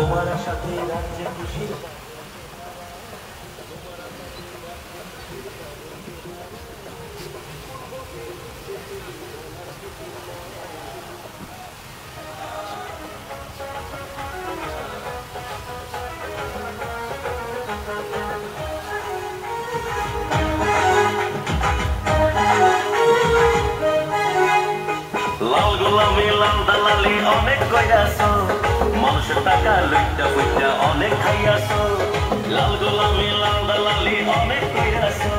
তোমার সাথে রাজ্যে খুশির লাল গোলামি লাল দালালি অনেক কইরাছো মানুষের টাকা লইটা ফুইটা অনেক খাইয়াছো লাল গোলামি লাল দালালি অনেক কইরাছো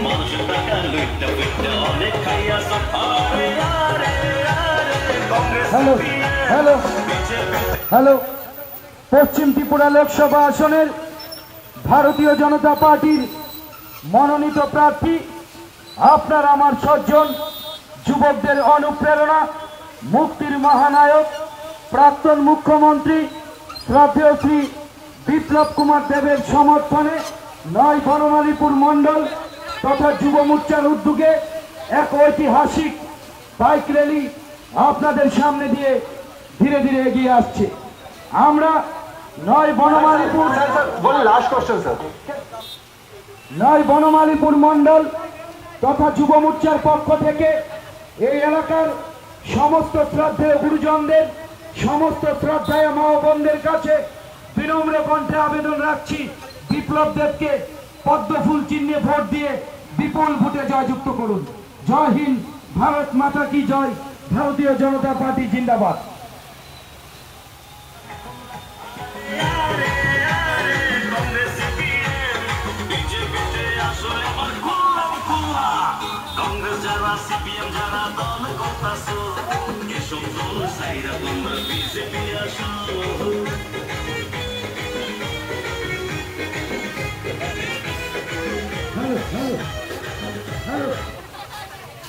মানুষের টাকা লইটা ফুইটা অনেক খাইয়াছো আরে আরে আরে কংগ্রেস হ্যালো হ্যালো পশ্চিম ত্রিপুরা লোকসভা আসনের ভারতীয় জনতা পার্টির মনোনীত প্রার্থী আপনার আমার 6 জন যুবকদের অনুপ্রেরণা মুক্তির মহানায়ক প্রাক্তন মুখ্যমন্ত্রী শ্রদ্ধেয় শ্রী বিপ্লব কুমার দেবের সমর্থনে 9 বনমালীপুর মণ্ডল তথা যুব মোর্চার উদ্যোগে এক ঐতিহাসিক বাইক র্যালি আপনাদের সামনে দিয়ে ধীরে ধীরে এগিয়ে আসছে। আমরা 9 বনমালীপুর 9 বনমালীপুর মণ্ডল তথা যুব মোর্চার পক্ষ থেকে এই এলাকার সমস্ত শ্রদ্ধেয় গুরুজনদের সমস্ত শ্রদ্ধায় মা ও বোনদের কাছে বিনম্র কণ্ঠে আবেদন রাখছি বিপ্লব দেবকে পদ্মফুল চিহ্নে ভোট দিয়ে বিপুল ভোটে জয়যুক্ত করুন। জয় হিন্দ, ভারত মাতা কি জয়, ভারতীয় জনতা পার্টি জিন্দাবাদ। কংগ্রেস যারা সিপিএম যারা দল করতাছো এসব দল সাইরা তোমরা বিজেপি আসো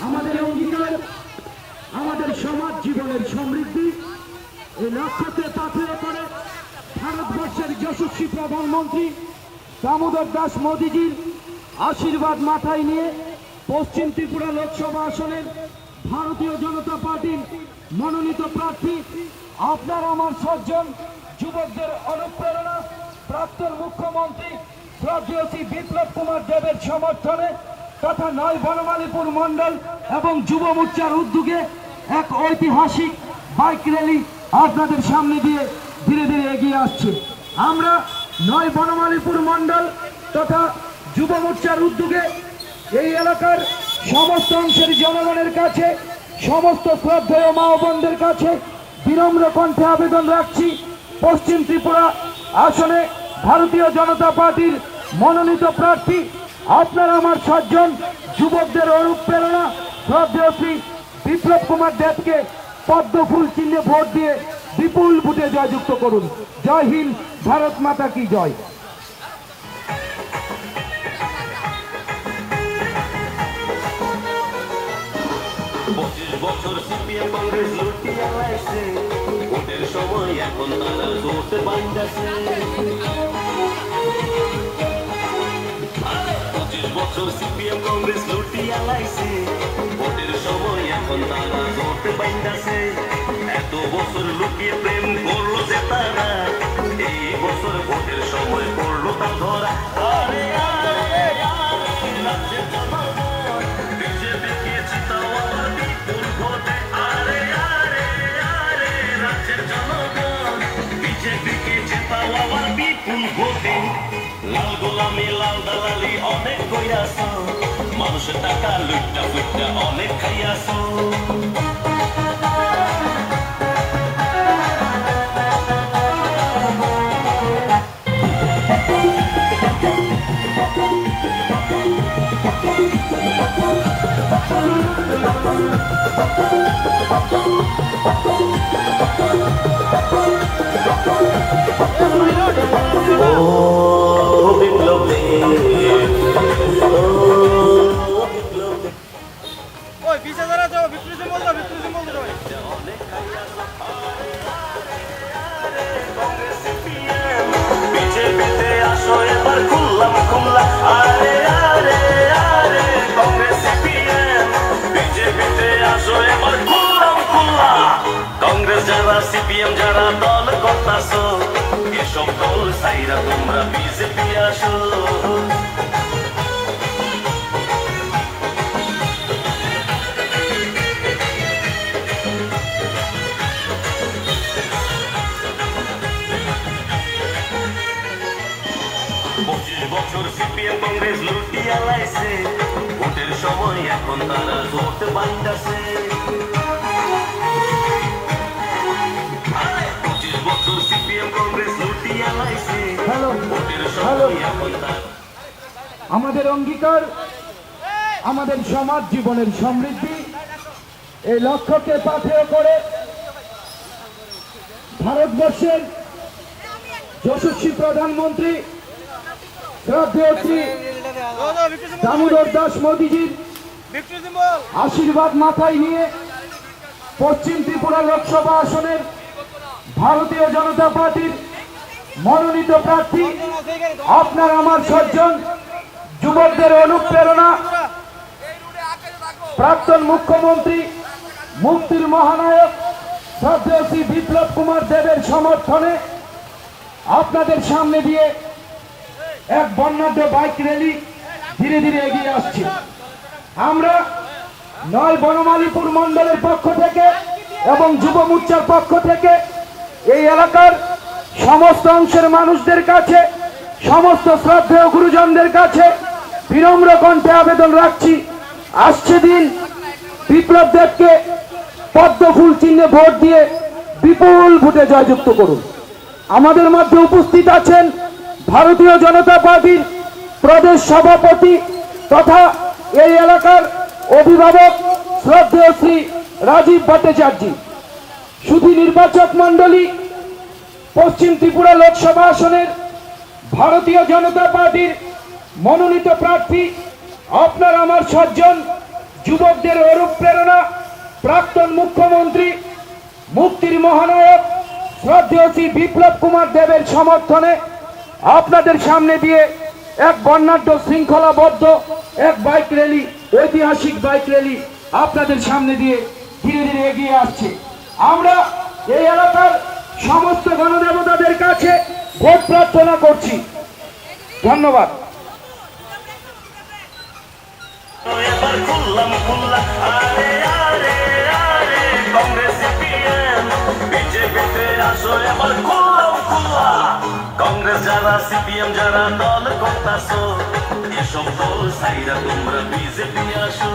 আমাদের অঙ্গীকার আমাদের সমাজ জীবনের সমৃদ্ধি এই লক্ষ্যতে পাথেয় করে ভারতবর্ষের যশস্বী প্রধানমন্ত্রী দামোদর দাস মোদীজির আশীর্বাদ মাথায় নিয়ে পশ্চিম ত্রিপুরা লোকসভা আসনের ভারতীয় জনতা পার্টির মনোনীত প্রার্থী আপনার আমার 6 জন যুবকদের অনুপ্রেরণা প্রাক্তন মুখ্যমন্ত্রী শ্রদ্ধেয় শ্রী বিপ্লব কুমার দেবের সমর্থনে তথা 9 বনমালীপুর মণ্ডল এবং যুব মোর্চার উদ্যোগে এক ঐতিহাসিক বাইক র্যালি আপনাদের সামনে দিয়ে ধীরে ধীরে এগিয়ে আসছে। আমরা 9 বনমালীপুর মণ্ডল তথা যুব মোর্চার উদ্যোগে এই এলাকার সমস্ত অংশের জনগণের কাছে সমস্ত শ্রদ্ধেয় মা ও বোনদের কাছে বিনম্র কণ্ঠে আবেদন রাখছি পশ্চিম ত্রিপুরা আসনে ভারতীয় জনতা পার্টির মনোনীত প্রার্থী আপনার আমার 6 জন যুবকদের অনুপ্রেরণা শ্রদ্ধেয় শ্রী বিপ্লব কুমার দেবকে পদ্মফুল চিহ্নে ভোট দিয়ে বিপুল ভোটে জয়যুক্ত করুন। জয় হিন্দ, ভারত মাতা কি জয়। 25 বছর সিপিএম কংগ্রেস লুটিয়ে লাইছে ভোটের সময় এখন তারা জোটে বাইন্দাছে 25 বছর সিপিএম কংগ্রেস লুটিয়ে লাইছে ভোটের সময় এখন তারা জোটে বাইন্দাছে এত বছর লুকিয়ে প্রেম করলো যে তারা এই বছর ভোটের সময় পড়লো তা ধরা আরে আরে আরে রাজ্যের জনগণ বিজেপিকে জিতাও আবার বিপুল ভোটে আরে আরে আরে রাজ্যের জনগণ বিজেপিকে জিতাও আবার বিপুল ভোটে লাল গোলামি লাল দালালি অনেক কইরাছো মানুষের টাকা লুইটা ফুইটা অনেক খাইয়াছো বিজেপিতে আসো এবার খুললাম খুললা আরে আরে আরে কংগ্রেস সিপিএম বিজেপিতে আসো এবার খুললাম খুললা কংগ্রেস যারা সিপিএম যারা দল করতাছো সাইরা তোমরা বিজেপি আসো। 25 বছর সিপিএম কংগ্রেস লুটিয়া লাইছে, ভোটের সময় এখন তারা জোট বাঁধছে। 25 বছর সিপিএম কংগ্রেস লুটিয়া লাইছে, ভোটের সময় এখন তারা। আমাদের অঙ্গীকার, আমাদের সমাজ জীবনের সমৃদ্ধি, এই লক্ষ্যকে পাথেয় করে ভারতবর্ষের যশস্বী প্রধানমন্ত্রী শ্রদ্ধেয় শ্রী দামোদর দাস মোদীজির আশীর্বাদ মাথায় নিয়ে পশ্চিম ত্রিপুরা লোকসভা আসনের ভারতীয় জনতা পার্টির মনোনীত প্রার্থী আপনার আমার 6 জন যুবকদের অনুপ্রেরণা, প্রাক্তন মুখ্যমন্ত্রী মুক্তির মহানায়ক শ্রদ্ধেয় শ্রী বিপ্লব কুমার দেবের সমর্থনে আপনাদের সামনে দিয়ে এক বর্ণাঢ্য বাইক র্যালি ধীরে ধীরে এগিয়ে আসছে। আমরা 9 বনমালীপুর মণ্ডলের পক্ষ থেকে এবং যুব মোর্চার পক্ষ থেকে এই এলাকার সমস্ত অংশের মানুষদের কাছে, সমস্ত শ্রদ্ধেয় গুরুজনদের কাছে বিনম্র কণ্ঠে আবেদন রাখছি, আসছে দিন বিপ্লব দেবকে পদ্ম ফুল চিহ্নে ভোট দিয়ে বিপুল ভোটে জয়যুক্ত করুন। আমাদের মধ্যে উপস্থিত আছেন ভারতীয় জনতা পার্টির প্রদেশ সভাপতি তথা এই এলাকার অভিভাবক শ্রদ্ধেয় শ্রী রাজীব ভট্টাচার্য। শুধু নির্বাচক মণ্ডলী, পশ্চিম ত্রিপুরা লোকসভা আসনের ভারতীয় জনতা পার্টির মনোনীত প্রার্থী আপনার আমার 6 জন যুবকদের অনুপ্রেরণা, প্রাক্তন মুখ্যমন্ত্রী মুক্তির মহানায়ক শ্রদ্ধেয় শ্রী বিপ্লব কুমার দেবের সমর্থনে আপনাদের সামনে দিয়ে এক বর্ণাঢ্য শৃঙ্খলাবদ্ধ এক বাইক র্যালি, ঐতিহাসিক বাইক র্যালি আপনাদের সামনে দিয়ে ধীরে ধীরে এগিয়ে আসছে। আমরা এই এলাকার সমস্ত গণদেবতাদের কাছে ভোট প্রার্থনা করছি। ধন্যবাদ। এবার খুললাম খুললা, আরে আরে আরে কংগ্রেস সিপিএম বিজেপিতে আসো, এবার খুললাম খুললা। কংগ্রেস যারা সিপিএম যারা দল করতাছো, এসব দল সাইরা তোমরা বিজেপি আসো।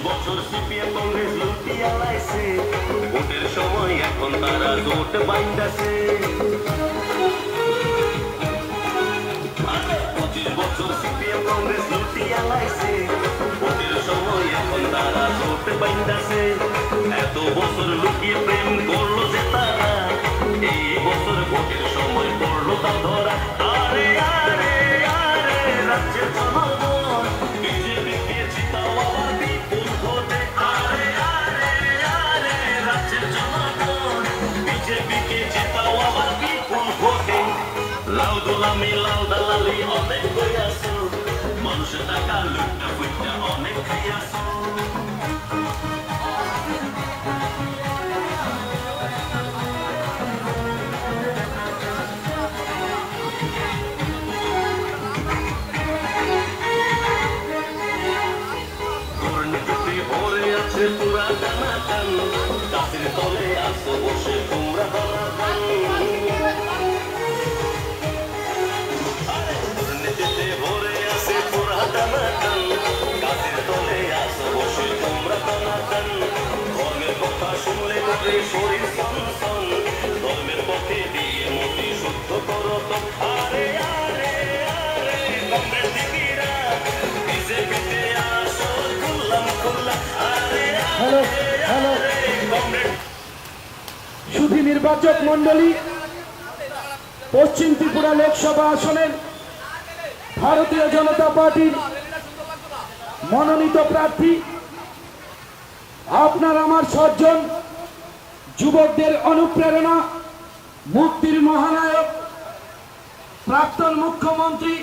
বছর সিপিএম কংগ্রেস লুটিয়া লাইছে, ভোটের সময় এখন তারা জোট বাঁধছে। 25 বছর সিপিএম কংগ্রেস লুটিয়া লাইছে, ভোটের সময় এখন তারা জোট বাঁধছে। এত বছর লুকিয়ে প্রেম করলো যে তারা, এই বছর ভোটের সময় পড়লো তা ধরা। আরে আরে আরে রাজ্যের জনগণ বিজেপিকে জিতাও আবার বিপুল ভোটে। আরে আরে আরে রাজ্যের জনগণ বিজেপিকে জিতাও আবার বিপুল ভোটে। লাল গোলামি লাল দালালি অনেক হইয়াছো, মানুষের টাকা লুটটা ফুটটা অনেক খাইয়াছো। দুর্নীতিতে ভরে আছে পুরা টানাটান, গাছের তলে আসো বসে তোমরা দলাদান। দুর্নীতিতে ভরে আছে পুরা টানাটান, গাছের তলে আসো বসে তোমরা দলাদান। ধর্মের কথা শুনলে করে শরীর সনসন, ধর্মের পথে দিয়ে মতি শুদ্ধ করো তো। আরে আরে আরে কংগ্রেস দিদিরা বিজেপিতে আসো, খুললাম খুললা। আরে হ্যালো হ্যালো শুধু নির্বাচক মণ্ডলী, পশ্চিম ত্রিপুরা লোকসভা আসনের ভারতীয় জনতা পার্টির মনোনীত প্রার্থী আপনার আমার 6 জন যুবকদের অনুপ্রেরণা, মুক্তির মহানায়ক প্রাক্তন মুখ্যমন্ত্রী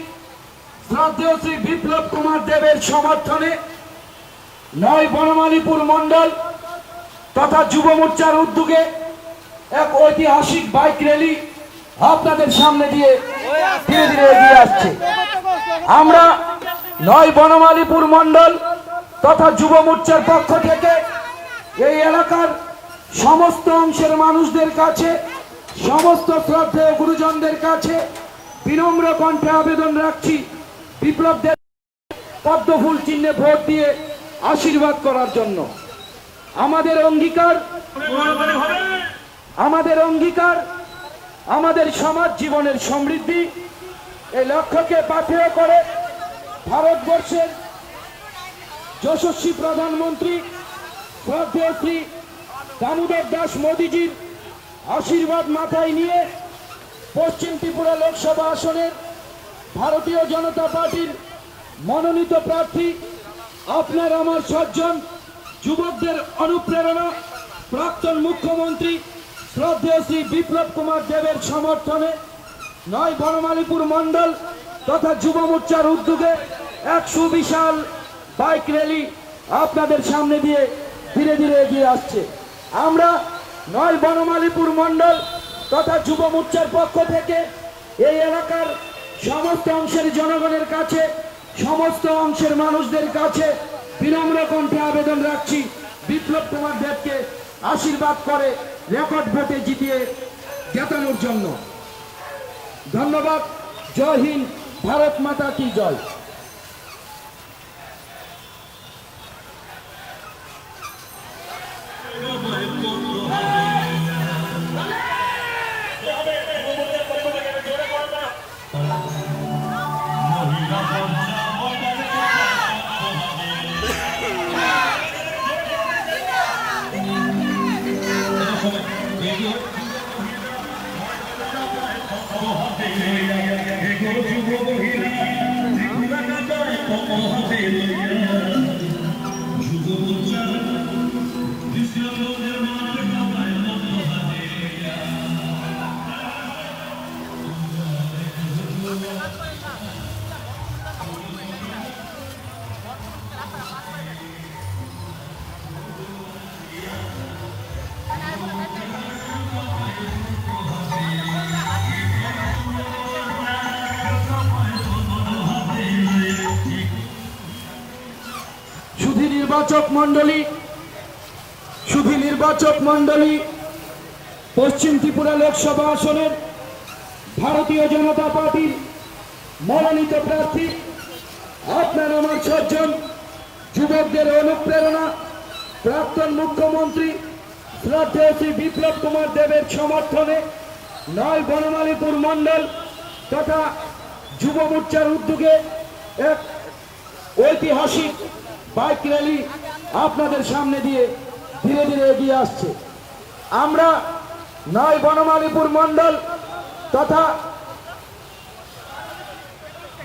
শ্রদ্ধেয় শ্রী বিপ্লব কুমার দেবের সমর্থনে নয় বনমালীপুর মণ্ডল তথা যুব মোর্চার উদ্যোগে এক ঐতিহাসিক বাইক র্যালি আপনাদের সামনে দিয়ে ধীরে ধীরে এগিয়ে আসছে। আমরা নয় বনমালীপুর মণ্ডল তথা যুব মোর্চার পক্ষ থেকে এই এলাকার সমস্ত অংশের মানুষদের কাছে, সমস্ত শ্রদ্ধেয় গুরুজনদের কাছে বিনম্র কণ্ঠে আবেদন রাখছি বিপ্লব দেব পদ্মফুল চিহ্নে ভোট দিয়ে আশীর্বাদ করার জন্য। আমাদের অঙ্গীকার আমাদের সমাজ জীবনের সমৃদ্ধি এই লক্ষ্যকে পাথেয় করে ভারতবর্ষের যশস্বী প্রধানমন্ত্রী শ্রদ্ধেয় শ্রী দামোদর দাস মোদীজির আশীর্বাদ মাথায় নিয়ে পশ্চিম ত্রিপুরা লোকসভা আসনের ভারতীয় জনতা পার্টির মনোনীত প্রার্থী আপনার আমার সজ্জন যুবকদের অনুপ্রেরণা প্রাক্তন মুখ্যমন্ত্রী শ্রদ্ধেয় শ্রী বিপ্লব কুমার দেবের সমর্থনে নয় বনমালীপুর মণ্ডল তথা যুব মোর্চার উদ্যোগে এক সুবিশাল বাইক র্যালি আপনাদের সামনে দিয়ে ধীরে ধীরে এগিয়ে আসছে। আমরা নয় বনমালীপুর মণ্ডল তথা যুব মোর্চার পক্ষ থেকে এই এলাকার সমস্ত অংশের জনগণের কাছে, সমস্ত অংশের মানুষদের কাছে বিনম্র কণ্ঠে আবেদন রাখছি বিপ্লব কুমার দেবকে আশীর্বাদ করে রেকর্ড ভোটে জিতিয়ে জেতানোর জন্য। ধন্যবাদ। জয় হিন্দ, ভারত মাতা কি জয়। নির্বাচক মণ্ডলী পশ্চিম ত্রিপুরা লোকসভা আসনের ভারতীয় জনতা পার্টির মনোনীত প্রার্থী আপনার আমার সজ্জন যুবকদের অনুপ্রেরণা প্রাক্তন মুখ্যমন্ত্রী শ্রদ্ধেয় শ্রী বিপ্লব কুমার দেবের সমর্থনে নয় বনমালীপুর মণ্ডল তথা যুব মোর্চার উদ্যোগে এক ঐতিহাসিক বাইক র্যালি আপনাদের সামনে দিয়ে ধীরে ধীরে এগিয়ে আসছে। আমরা নয় বনমালীপুর মণ্ডল তথা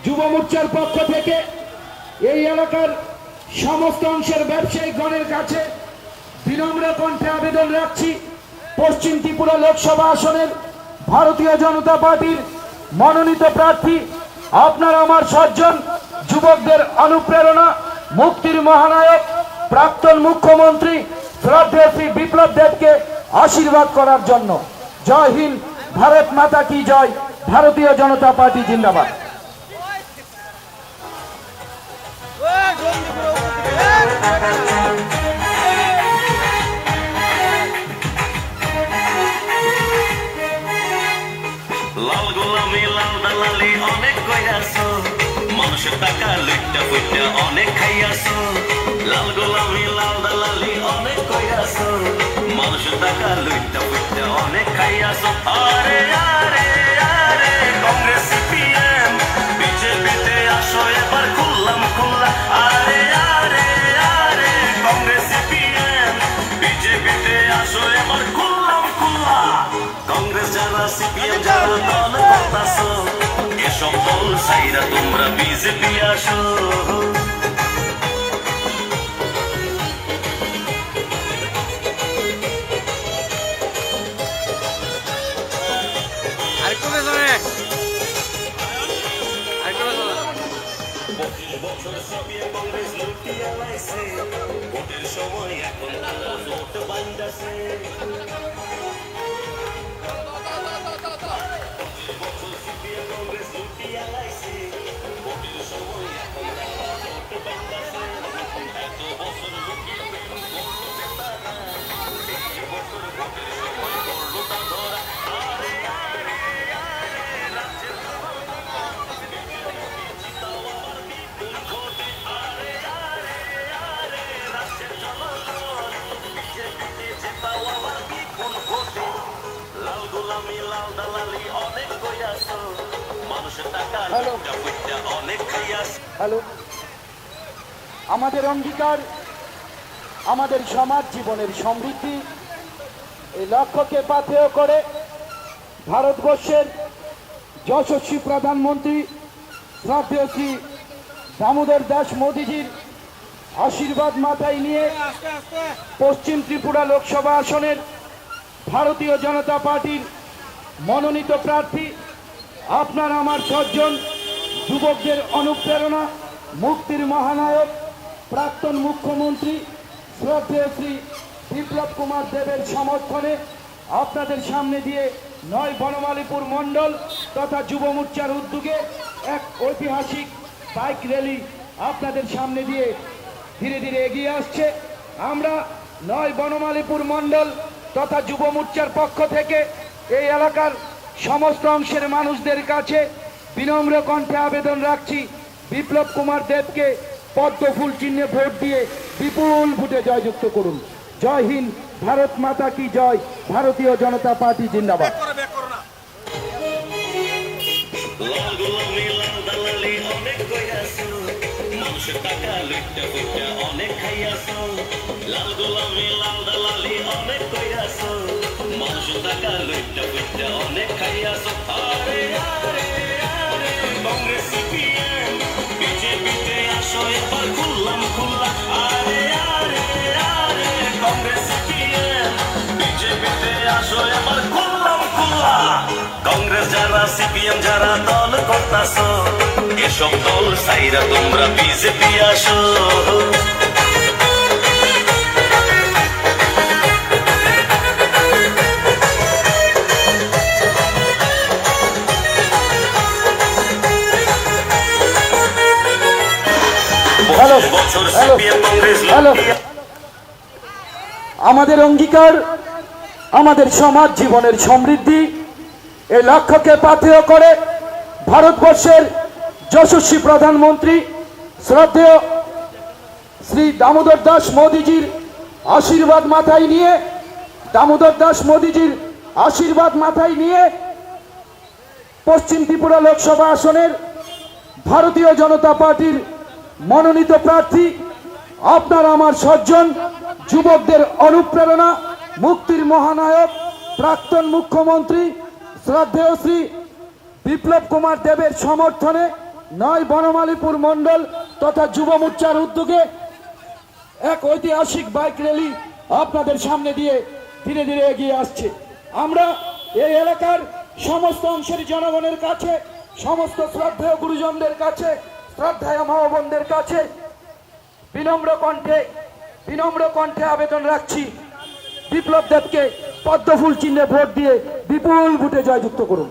যুব মোর্চার পক্ষ থেকে এই এলাকার সমস্ত অংশের ব্যবসায়িকগণের কাছে বিনম্র কণ্ঠে আবেদন রাখছি পশ্চিম ত্রিপুরা লোকসভা আসনের ভারতীয় জনতা পার্টির মনোনীত প্রার্থী আপনার আমার সজ্জন যুবকদের অনুপ্রেরণা মুক্তির মহানায়ক প্রাক্তন মুখ্যমন্ত্রী শ্রদ্ধেয় শ্রী বিপ্লব দেবকে আশীর্বাদ করার জন্য। জয় হিন্দ, ভারত মাতা কি জয়, ভারতীয় জনতা পার্টি জিন্দাবাদ। লাল গোলামি লাল দালালি অনেক কইরাছো, মানুষের টাকা লুটটা ফুটটা অনেক খাইয়াছো। লাল গোলামি লাল দালালি অনেক কইরাছো, মানুষের টাকা লুটটা ফুটটা অনেক খাইয়াছো। আরে আরে আরে কংগ্রেস সিপিএম বিজেপিতে আসো এবার খুললাম খুললা। আরে আরে আরে কংগ্রেস সিপিএম বিজেপিতে আসো এবার খুললাম খুললা। কংগ্রেস যারা সিপিএম যারা দল করতাছো, এসব দল সাইরা তোমরা বিজেপি আসো। সিপিএম কংগ্রেস লুটিয়া লাইছে ভোটের সময় এখন তারা জোট বাইন্দাছে সিপিএম কংগ্রেস লুটিয়া লাইছে ভোটের সময় এখন তারা জোট বাইন্দাছে এত বছর লুকিয়ে প্রেম করলো যে তারা এই বছর ভোটের সময় করলো তা ধরা আরে আরে আরে রাজ্যের লাল গোলামি লাল দালালি অনেক কইয়াছ মানুষের টাকা লুটটা ফুটটা অনেক খাইয়াছ হ্যালো, আমাদের অঙ্গীকার আমাদের সমাজ জীবনের সমৃদ্ধি এই লক্ষ্যকে পাথেয় করে ভারতবর্ষের যশস্বী প্রধানমন্ত্রী শ্রদ্ধেয় শ্রী দামোদর দাস মোদীজির আশীর্বাদ মাথায় নিয়ে পশ্চিম ত্রিপুরা লোকসভা আসনের ভারতীয় জনতা পার্টির মনোনীত প্রার্থী আপনার আমার 6 জন যুবকদের অনুপ্রেরণা মুক্তির মহানায়ক প্রাক্তন মুখ্যমন্ত্রী শ্রদ্ধেয় শ্রী বিপ্লব কুমার দেবের সমর্থনে আপনাদের সামনে দিয়ে 9 বনমালীপুর মণ্ডল তথা যুব মোর্চার উদ্যোগে এক ঐতিহাসিক বাইক র্যালি আপনাদের সামনে দিয়ে ধীরে ধীরে এগিয়ে আসছে। আমরা 9 বনমালীপুর মণ্ডল তথা যুব মোর্চার পক্ষ থেকে এই এলাকার সমস্ত অংশের মানুষদের কাছে বিনম্র কণ্ঠে আবেদন রাখছি, বিপ্লব কুমার দেবকে পদ্ম ফুল চিহ্নে ভোট দিয়ে বিপুল ভোটে জয়যুক্ত করুন। জয় হিন্দ, ভারত মাতা কি জয়, ভারতীয় জনতা পার্টি জিন্দাবাদ। লাল গোলামি লাল দালালি অনেক কইয়াছ মানুষের টাকা লুটটা ফুটটা অনেক খাইয়াছ লাল গোলামি লাল দালালি অনেক কইয়াছ মানুষের টাকা লুটটা ফুটটা অনেক খাইয়াছ আরে আরে আরে কংগ্রেস সিপিএম বিজেপিতে আসো এবার খুললাম খুললা আরে আরে আরে কংগ্রেস সিপিএম বিজেপিতে আসো এবার খুললাম খুললা কংগ্রেস যারা সিপিএম যারা দল করতাছ এসব দল সাইরা তোমরা বিজেপি আসো বছর সিপিএম কংগ্রেস আমাদের অঙ্গীকার আমাদের সমাজ জীবনের সমৃদ্ধি এই লক্ষ্যকে পাথেয় করে ভারতবর্ষের যশস্বী প্রধানমন্ত্রী শ্রদ্ধেয় শ্রী দামোদর দাস মোদীজির আশীর্বাদ মাথায় নিয়ে পশ্চিম ত্রিপুরা লোকসভা আসনের ভারতীয় জনতা পার্টির মনোনীত প্রার্থী আপনার আমার 6 জন যুবকদের অনুপ্রেরণা মুক্তির মহানায়ক প্রাক্তন মুখ্যমন্ত্রী শ্রদ্ধেয় শ্রী বিপ্লব কুমার দেবের সমর্থনে 9 বনমালীপুর মণ্ডল তথা যুব মোর্চার উদ্যোগে এক ঐতিহাসিক বাইক র্যালি আপনাদের সামনে দিয়ে ধীরে ধীরে এগিয়ে আসছে। আমরা এই এলাকার সমস্ত অংশের জনগণের কাছে, সমস্ত শ্রদ্ধেয় গুরুজনদের কাছে, শ্রদ্ধায় মা বোনদের কাছে বিনম্র কণ্ঠে আবেদন রাখছি, বিপ্লব দেবকে পদ্ম ফুল চিহ্নে ভোট দিয়ে বিপুল ভোটে জয়যুক্ত করুন।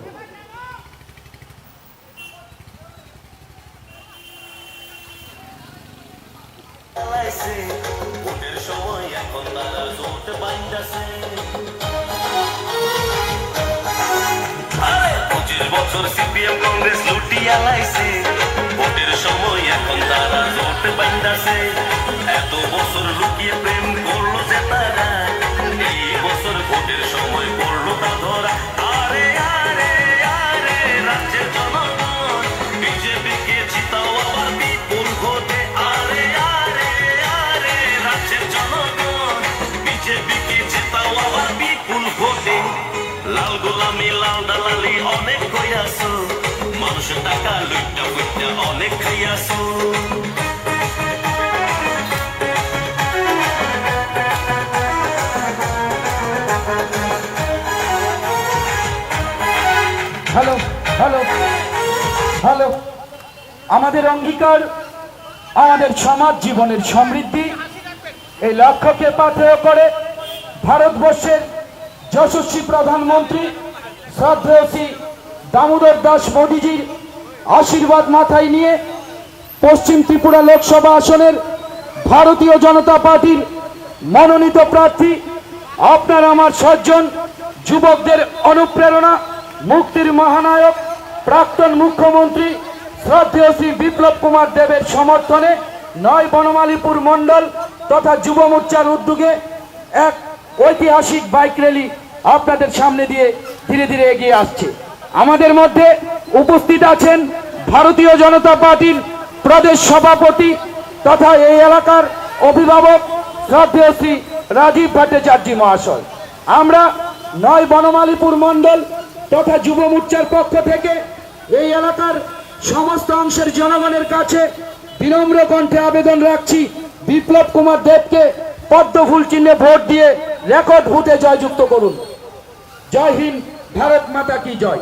ভোটের সময় এখন তারা জোট বাইন্দাছে 25 বছর সিপিএম কংগ্রেস লুটিয়া লাইছে ভোটের সময় এখন তারা জোট বাইন্দাছে এত বছর লুকিয়ে প্রেম করলো যে তারা এই বছর ভোটের সময় করলো তা ধরা আরে আরে আরে রাজ্যের জনগণ বিজেপিকে জিতাও আবার বিপুল ভোটে আরে আরে আরে রাজ্যের জনগণ বিজেপিকে জিতাও আবার বিপুল ভোটে লাল গোলামি লাল দালালি অনেক কইয়াছ মানুষের টাকা লুটটা ফুটটা অনেক খাইয়াছ হ্যালো, আমাদের অঙ্গীকার আমাদের সমাজ জীবনের সমৃদ্ধি এই লক্ষ্যকে পাথেয় করে ভারতবর্ষের যশস্বী প্রধানমন্ত্রী শ্রদ্ধেয় শ্রী দামোদর দাস মোদীজির আশীর্বাদ মাথায় নিয়ে পশ্চিম ত্রিপুরা লোকসভা আসনের ভারতীয় জনতা পার্টির মনোনীত প্রার্থী আপনার আমার 7 জন যুবকদের অনুপ্রেরণা মুক্তির মহানায়ক প্রাক্তন মুখ্যমন্ত্রী শ্রদ্ধেয় শ্রী বিপ্লব কুমার দেবের সমর্থনে নয় বনমালীপুর মণ্ডল তথা যুব মোর্চার উদ্যোগে এক ঐতিহাসিক বাইক র্যালি আপনাদের সামনে দিয়ে ধীরে ধীরে এগিয়ে আসছে। আমাদের মধ্যে উপস্থিত আছেন ভারতীয় জনতা পার্টির প্রদেশ সভাপতি তথা এই এলাকার অভিভাবক শ্রদ্ধেয় শ্রী রাজীব ভট্টাচার্য মহাশয়। আমরা নয় বনমালীপুর মণ্ডল তথা যুব মোর্চার পক্ষ থেকে এই এলাকার সমস্ত অংশের জনগণের কাছে বিনম্র কণ্ঠে আবেদন রাখছি বিপ্লব কুমার দেবকে পদ্মফুল চিহ্নে ভোট দিয়ে রেকর্ড ভোটে জয়যুক্ত করুন। জয় হিন্দ, ভারত মাতা কি জয়।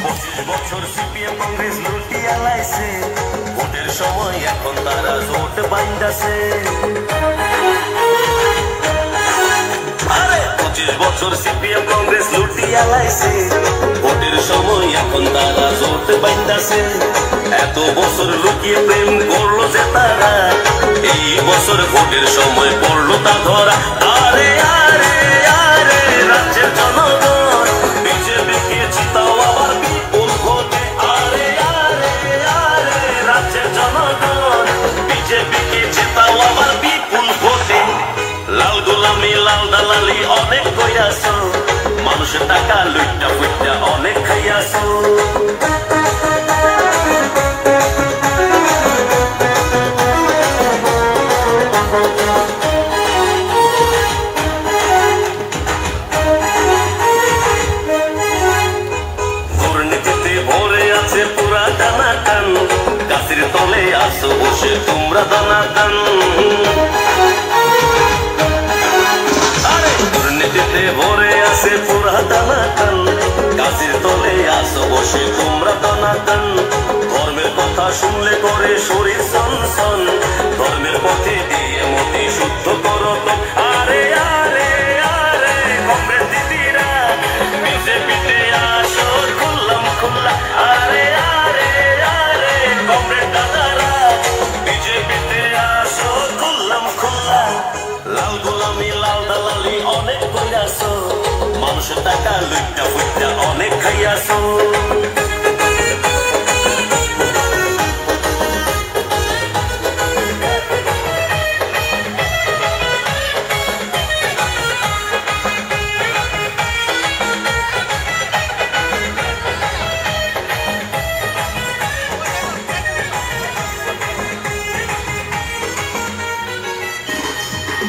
25 বছর সিপিএম কংগ্রেস লুটিয়া লাইছে, ভোটের সময় এখন তারা জোট বাইন্দাছে। 25 বছর সিপিএম কংগ্রেস লুটিয়া লাইছে, ভোটের সময় এখন তারা জোট বাইন্দাছে। এত বছর লুকিয়ে প্রেম করলো যে তারা, এই বছর ভোটের সময় পড়লো তা ধরা। আরে আরে আরে রাজ্যের জনগণ বিজেপিকে জিতাও আবার বিপুল ভোটে। আরে আরে আরে রাজ্যের জনগণ বিজেপিকে জিতাও আবার বিপুল ভোটে। লাল গোলামি লাল দালালি অনেক কইয়াছ, মানুষের টাকা লুইটা ফুইটা অনেক খাইয়াছ। দুর্নীতিতে ভরে আছে পুরা টানাটান, গাছের তলে আসো বসে তোমরা দানাটান। দুর্নীতিতে ভরে আছে পুরা টানাটান, গাছের তলে আসো বসে তোমরা দানাটান। ধর্মের কথা শুনলে করে শরীর সনসন, ধর্মের পথে দিয়ে মতি শুদ্ধ করো তো। আরে আরে আরে কংগ্রেস দিদিরা বিজেপিতে আসো খুললাম খুল্লা। আরে আরে আরে কংগ্রেস দাদারা বিজেপিতে আসো খুললাম খুল্লা। লাল গোলামি লাল দালালি অনেক কইরাছ, মানুষের টাকা লুইটা ফুইটা অনেক খাইয়াছ।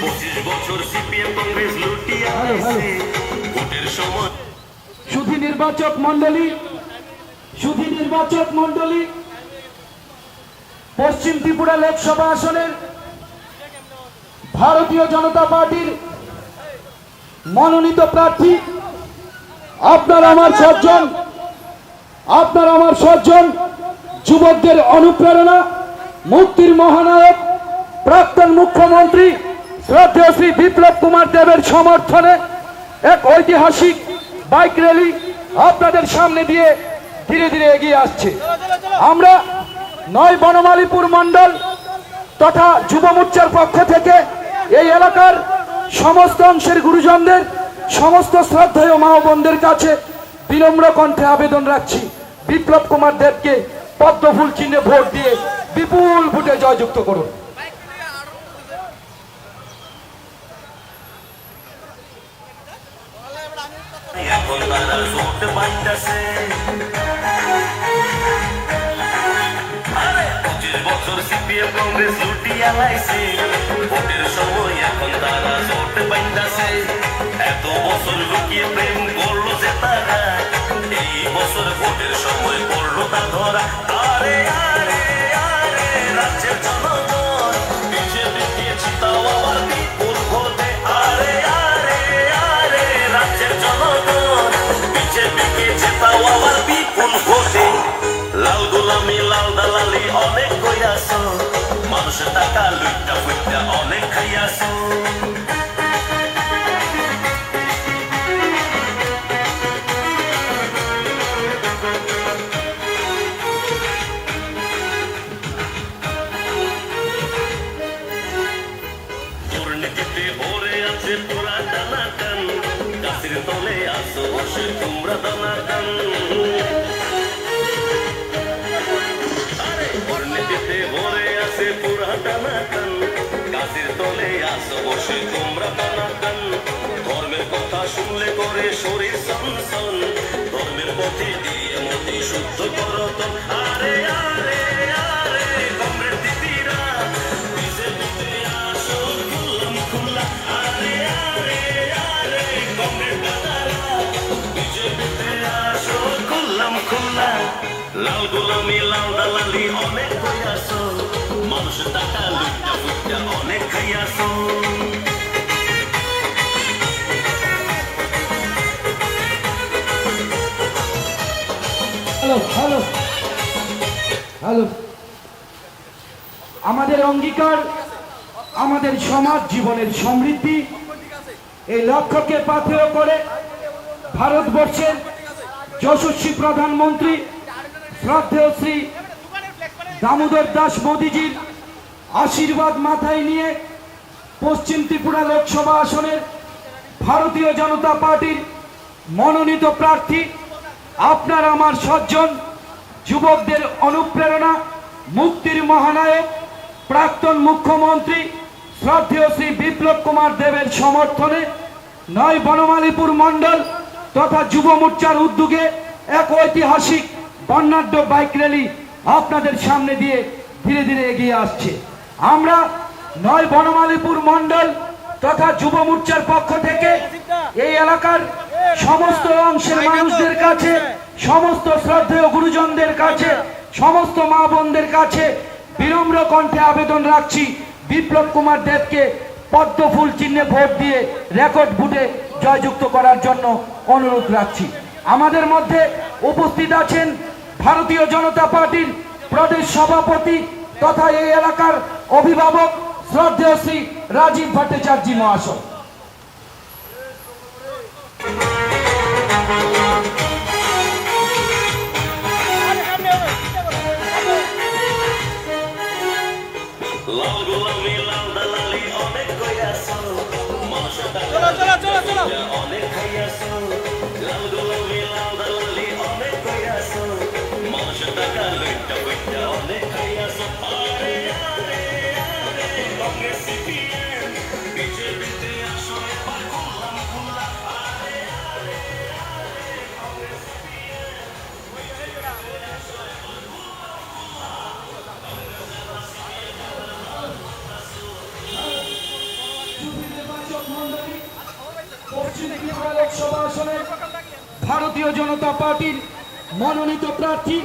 25 বছর সিপিএম কংগ্রেস লুটিয়া লাইছে, ভোটের সময় সুধী নির্বাচক মণ্ডলী পশ্চিম ত্রিপুরা লোকসভা আসনের ভারতীয় জনতা পার্টির মনোনীত প্রার্থী আপনার আমার 7 জন যুবকদের অনুপ্রেরণা মুক্তির মহানায়ক প্রাক্তন মুখ্যমন্ত্রী শ্রদ্ধেয় শ্রী বিপ্লব কুমার দেবের সমর্থনে এক ঐতিহাসিক বাইক র্যালি আপনাদের সামনে দিয়ে ধীরে ধীরে এগিয়ে আসছে। আমরা নয় বনমালীপুর মণ্ডল তথা যুব মোর্চার পক্ষ থেকে এই এলাকার সমস্ত অংশের গুরুজনদের সমস্ত শ্রদ্ধেয় মা ও বোনদের কাছে বিনম্র কণ্ঠে আবেদন রাখছি বিপ্লব কুমার দেবকে পদ্মফুল চিহ্নে ভোট দিয়ে বিপুল ভোটে জয়যুক্ত করুন। এখন তারা জোট বাইন্দাছে। 25 বছর সিপিএম কংগ্রেস লুটিয়া লাইছে, ভোটের সময় এখন তারা জোট বাইন্দাছে। এত বছর লুকিয়ে প্রেম করলো যে তারা, এই বছর ভোটের সময় পড়লো তা ধরা। আরে আরে আরে রাজ্যের জনগণ বিজেপিকে জিতাও আবার বিপুল ভোটে। আরে আরে আরে রাজ্যের জনগণ অর্ণিতে ভরে আছে পুরা দানা কান গাছের তলে আসো বসে তোমরা দানা কান অর্ণিতে ভরে আছে পুরা দানা কান গাছের তলে আসো বসে তোমরা দানা কান ধর্মের কথা শুনলে করে শরীর সনসন ধর্মের পথে দিয়ে মতি শুদ্ধ করো তো আরে আরে আরে কমরেড দিদিরা বিজেপিতে আসো খুললাম খুল্লা আরে আরে আরে কমরেড দাদারা বিজেপিতে আসো খুললাম খুল্লা লাল গোলামি লাল দালালি অনেক হইয়াছো মানুষের টাকা লুটটা ফুটটা অনেক খাইয়াছো হ্যালো হ্যালো হ্যালো আমাদের অঙ্গীকার আমাদের সমাজ জীবনের সমৃদ্ধি এই লক্ষ্যকে পাথেয় করে ভারতবর্ষের যশস্বী প্রধানমন্ত্রী শ্রদ্ধেয় শ্রী দামোদর দাস মোদীজির আশীর্বাদ মাথায় নিয়ে পশ্চিম ত্রিপুরা লোকসভা আসনের ভারতীয় জনতা পার্টির মনোনীত প্রার্থী আপনার আমার সজ্জন যুবকদের অনুপ্রেরণা মুক্তির মহানায়ক প্রাক্তন মুখ্যমন্ত্রী শ্রদ্ধেয় শ্রী বিপ্লব কুমার দেবের সমর্থনে নয় বনমালীপুর মণ্ডল তথা যুব মোর্চার উদ্যোগে এক ঐতিহাসিক বর্ণাঢ্য বাইক র্যালি আপনাদের সামনে দিয়ে ধীরে ধীরে এগিয়ে আসছে। আমরা নয় বনমালীপুর মণ্ডল তথা যুব মোর্চার পক্ষ থেকে এই এলাকার সমস্ত অংশের মানুষদের কাছে সমস্ত শ্রদ্ধেয় গুরুজনদের কাছে সমস্ত মা বোনদের কাছে বিনম্র কণ্ঠে আবেদন রাখছি বিপ্লব কুমার দেবকে পদ্ম ফুল চিহ্নে ভোট দিয়ে রেকর্ড ভোটে জয়যুক্ত করার জন্য অনুরোধ রাখছি। আমাদের মধ্যে উপস্থিত আছেন ভারতীয় জনতা পার্টির প্রদেশ সভাপতি তথা এই এলাকার অভিভাবক শ্রদ্ধেয় শ্রী রাজীব ভট্টাচার্য মহাশয়। লাল গোলামি লাল দালালি অনেক কইয়াছো মানুষের টাকা অনেক খাইয়াছো লাল গোলামি লাল দালালি অনেক কইয়াছো মানুষের টাকা লইটা বইটা অনেক খাইয়াছো আরে আরে আরে কংগ্রেস সিপিএম বিজেপিতে আসো এবার খুললাম খুল্লা আরে আরে আরে কংগ্রেস পশ্চিম ত্রিপুরা লোকসভা আসনে ভারতীয় জনতা পার্টির মনোনীত প্রার্থী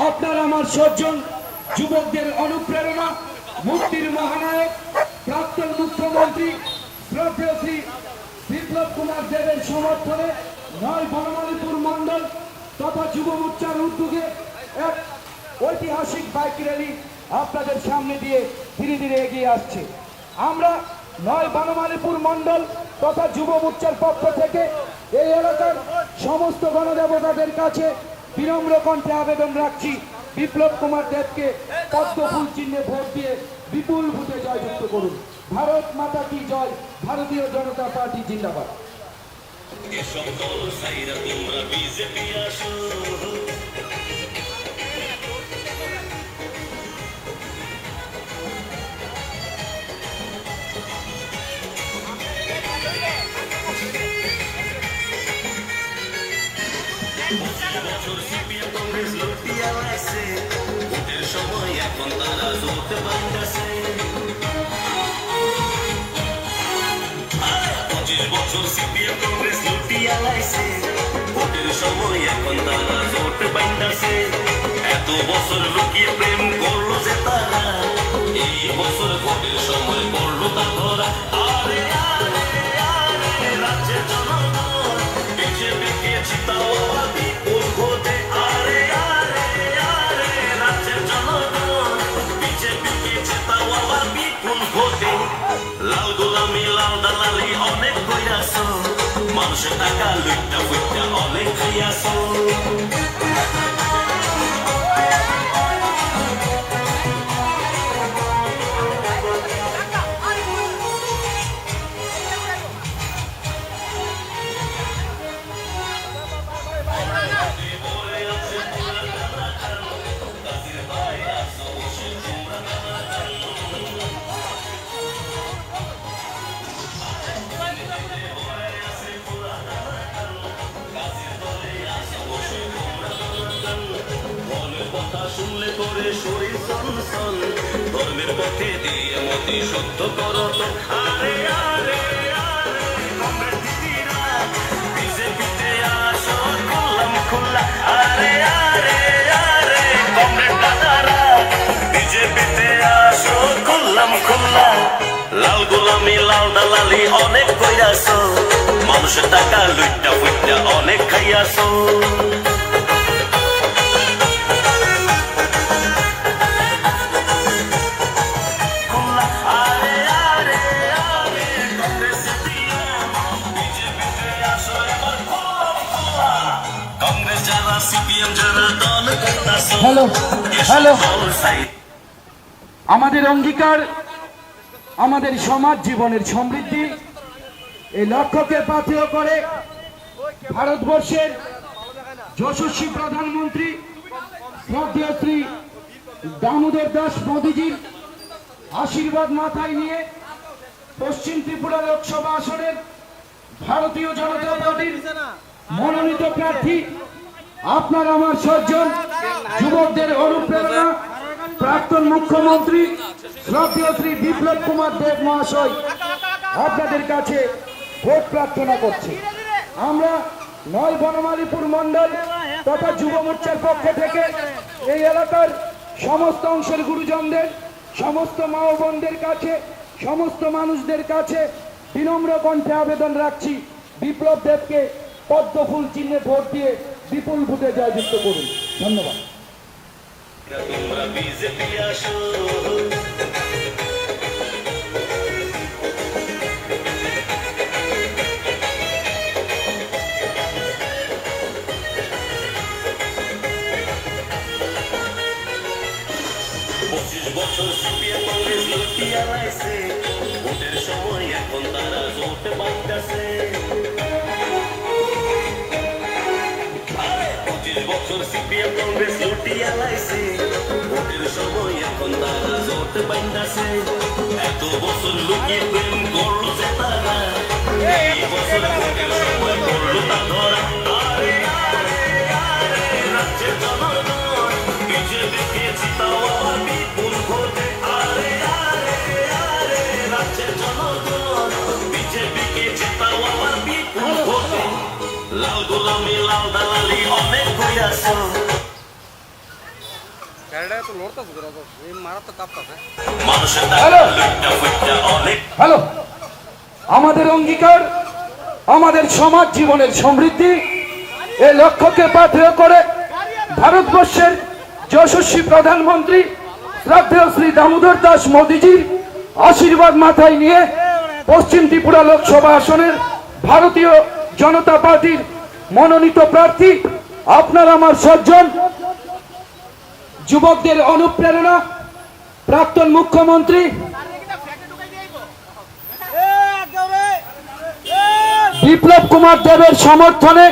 আপনার আমার সজ্জন যুবকদের অনুপ্রেরণা মুক্তির মহানায়ক প্রাক্তন মুখ্যমন্ত্রী শ্রদ্ধেয় শ্রী বিপ্লব কুমার দেবের সমর্থনে নয় বনমালীপুর মণ্ডল তথা যুব মোর্চার উদ্যোগে এক ঐতিহাসিক বাইক র্যালি আপনাদের সামনে দিয়ে ধীরে ধীরে এগিয়ে আসছে। আমরা নয় বনমালীপুর মণ্ডল তথা যুব মোর্চার পক্ষ থেকে এই এলাকার সমস্ত গণদেবতাদের কাছে বিনম্র কণ্ঠে আবেদন রাখছি বিপ্লব কুমার দেবকে পদ্ম ফুল চিহ্নে ভোট দিয়ে বিপুল ভোটে জয়যুক্ত করুন। ভারত মাতা কি জয়, ভারতীয় জনতা পার্টি জিন্দাবাদ। এসব দল সাইরা তোমরা বিজেপি আসো বছর সিপিএম কংগ্রেস লুটিয়া লাইছে ভোটের সময় এখন তারা জোট বাঁধছে 25 বছর সিপিএম কংগ্রেস লুটিয়া লাইছে ভোটের সময় এখন তারা জোট বাঁধছে এত বছর লুকিয়ে প্রেম করলো যে তারা এই বছর ভোটের সময় করলো তা ধরা আরে আরে আরে রাজ্যের জনগণ বিজেপিকে জিতাও বিপুল ভোটে আরে আরে আরে রাজ্যের জনগণ বিজেপিকে জিতাও বিপুল ভোটে লাল গোলামি লাল দালালি অনেক কইয়াছো মানুষের টাকা লুইটা ফুইটা অনেক খাইয়াছো শুনলে করে শরীর চঞ্চল ধর্মের পথে দিয়ে মতি শুদ্ধ করো তো আরে আরে আরে কমরেড দিদিরা বিজেপিতে আসো খুললাম খুল্লা আরে আরে আরে কমরেড দাদারা বিজেপিতে আসো খুললাম খুল্লা লাল গোলামি লাল দালালি অনেক কইরাছো মানুষের টাকা লুইটা ফুইটা অনেক খাইয়াছো হ্যালো হ্যালো আমাদের অঙ্গীকার আমাদের সমাজ জীবনের সমৃদ্ধি এই লক্ষ্যকে পাথেয় করে ভারতবর্ষের যশস্বী প্রধানমন্ত্রী শ্রদ্ধেয় শ্রী দামোদর দাস মোদীজির আশীর্বাদ মাথায় নিয়ে পশ্চিম ত্রিপুরা লোকসভা আসনের ভারতীয় জনতা পার্টির মনোনীত প্রার্থী আপনার আমার 6 জন যুবকদের অনুপ্রেরণা প্রাক্তন মুখ্যমন্ত্রী শ্রদ্ধেয় শ্রী বিপ্লব কুমার দেব মহাশয় আপনাদের কাছে ভোট প্রার্থনা করছি। আমরা 9 বনমালীপুর মন্ডল তথা যুব মোর্চার পক্ষ থেকে এই এলাকার সমস্ত অংশের গুরুজনদের সমস্ত মা ও বোনদের কাছে সমস্ত মানুষদের কাছে বিনম্র কণ্ঠে আবেদন রাখছি বিপ্লব দেবকে পদ্ম ফুল চিহ্নে ভোট দিয়ে বিপুল ভোটে জয়যুক্ত করুন। ধন্যবাদ। তোমরা বিজেপি আসো বছর সিপিএম কংগ্রেস লুটিয়া লাইছে ভোটের সময় এখন তারা জোট বাঁধতেছে 25 বছর সিপিএম কংগ্রেস লুটিয়া লাইছে ভোটের সময় এখন তারা জোট বাঁধতেছে এত বছর লুকিয়ে প্রেম করলো যে তারা এই বছর ভোটের সময় করলো তা ধরা আরে আরে আরে রাজ্যের জনগণ বিজেপিকে জিতাও আবার বিপুল ভোটে আরে আরে আরে রাজ্যের জনগণ বিজেপিকে জিতাও আবার বিপুল ভোটে লাল গোলামি লাল দালালি অনেক কইরাছো মানুষের টাকা লুইটা ফুইটা অনেক হ্যালো আমাদের অঙ্গীকার আমাদের সমাজ জীবনের সমৃদ্ধি এই লক্ষ্যকে পাথেয় করে ভারতবর্ষের যশস্বী প্রধানমন্ত্রী শ্রদ্ধেয় শ্রী দামোদর দাস মোদীজির আশীর্বাদ মাথায় নিয়ে পশ্চিম ত্রিপুরা লোকসভা আসনের ভারতীয় জনতা পার্টির মনোনীত প্রার্থী আপনার আমার 6 জন যুবকদের অনুপ্রেরণা প্রাক্তন মুখ্যমন্ত্রী বিপ্লব কুমার দেবের সমর্থনে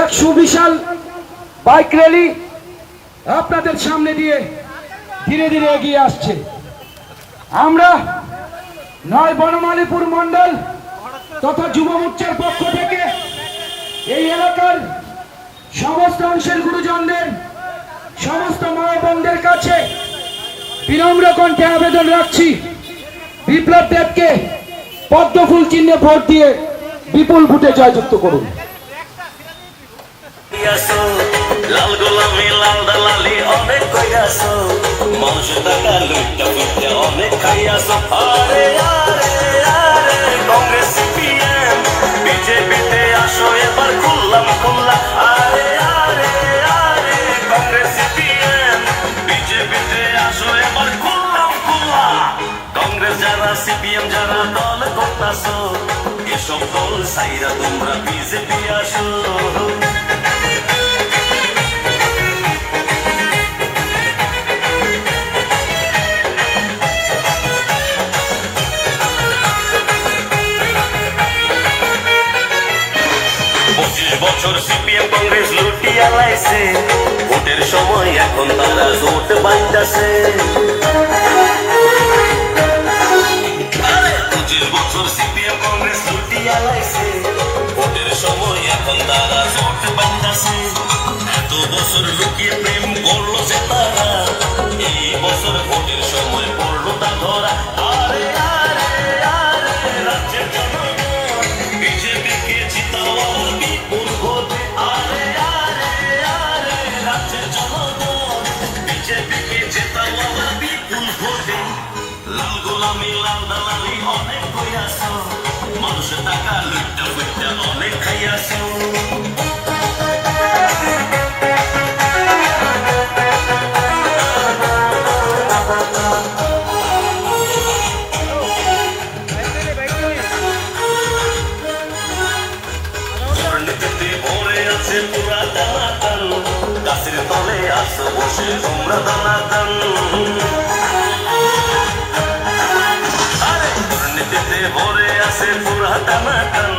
এক সুবিশাল বাইক র্যালি আপনাদের সামনে দিয়ে ধীরে ধীরে এগিয়ে আসছে। আমরা 9 বনমালীপুর মন্ডল তথা যুব মোর্চার পক্ষ থেকে এই এলাকার সমস্ত অংশের গুরুজনদের সমস্ত মা বোনদের কাছে বিনম্র কণ্ঠে আবেদন রাখছি বিপ্লব দেবকে পদ্ম ফুল চিহ্নে ভোট দিয়ে বিপুল ভোটে জয়যুক্ত করুন। লাল গোলামি লাল দালালি অনেক কইরাছো মানুষের টাকা লুইটা ফুইটা অনেক খাইয়াছো আরে আরে আরে কংগ্রেস সিপিএম বিজেপিতে আসো এবার খুললাম খুল্লা আরে আরে আরে কংগ্রেস সিপিএম বিজেপিতে আসো এবার খুললাম খুল্লা কংগ্রেস যারা সিপিএম যারা দল করতাছো এসব দল সাইরা তোমরা বিজেপি আসো বছর সিপিএম কংগ্রেস লুটিয়া লাইছে ভোটের সময় এখন তারা জোট বাঁধতেছে 25 বছর সিপিএম কংগ্রেস লুটিয়া লাইছে ভোটের সময় এখন তারা জোট বাঁধতেছে এত বছর লুকিয়ে প্রেম করলো যে তারা, এই বছর ভোটের সময় পড়লো তা ধরা। আরে আরে আরে রাজ্যের জনগণ, বিজেপিকে জিতাও আবার বিপুল ভোটে। আরে আরে আরে রাজ্যের জনগণ, বিজেপিকে জেতাও আবার বিপুল ভোটে। লাল গোলামি লাল দালালি অনেক কইয়াছ, মানুষের টাকা লুটটা ফুটটা অনেক খাইয়াছ। দুর্নীতিতে ভরে আছে পুরা দানাদান, গাছের তলে আসো বসে তোমরা দানাদান। দুর্নীতিতে ভরে আছে পুরা দানাদান,